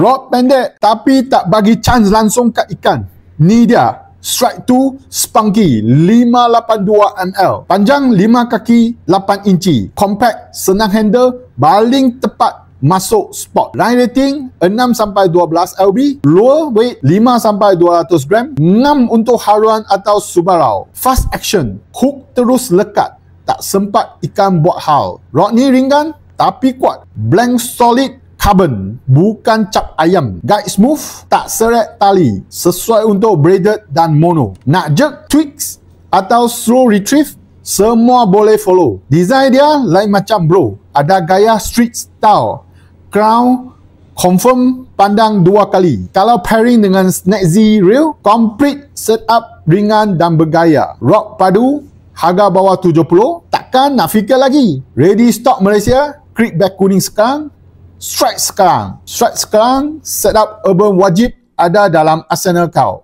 Rod pendek tapi tak bagi chance langsung kat ikan. Ni dia. Strike 2 Spunky 582 ml. Panjang 5 kaki 8 inci. Compact, senang handle, baling tepat masuk spot. Line rating 6-12 lb. Lower weight 5-200 gram. Ngam untuk haruan atau subarau. Fast action. Hook terus lekat. Tak sempat ikan buat hal. Rod ni ringan tapi kuat. Blank solid carbon, bukan cap ayam. Guide smooth, tak seret tali. Sesuai untuk braided dan mono. Nak jerk, tweaks atau slow retrieve, semua boleh follow. Design dia lain macam bro. Ada gaya street style. Crown confirm pandang 2 kali. Kalau pairing dengan Snack Z reel, complete setup ringan dan bergaya. Rod padu, harga bawah 70. Takkan nak fikir lagi. Ready stock Malaysia. Creekback kuning sekarang. Strike sekarang. Strike sekarang, setup urban wajib ada dalam arsenal kau.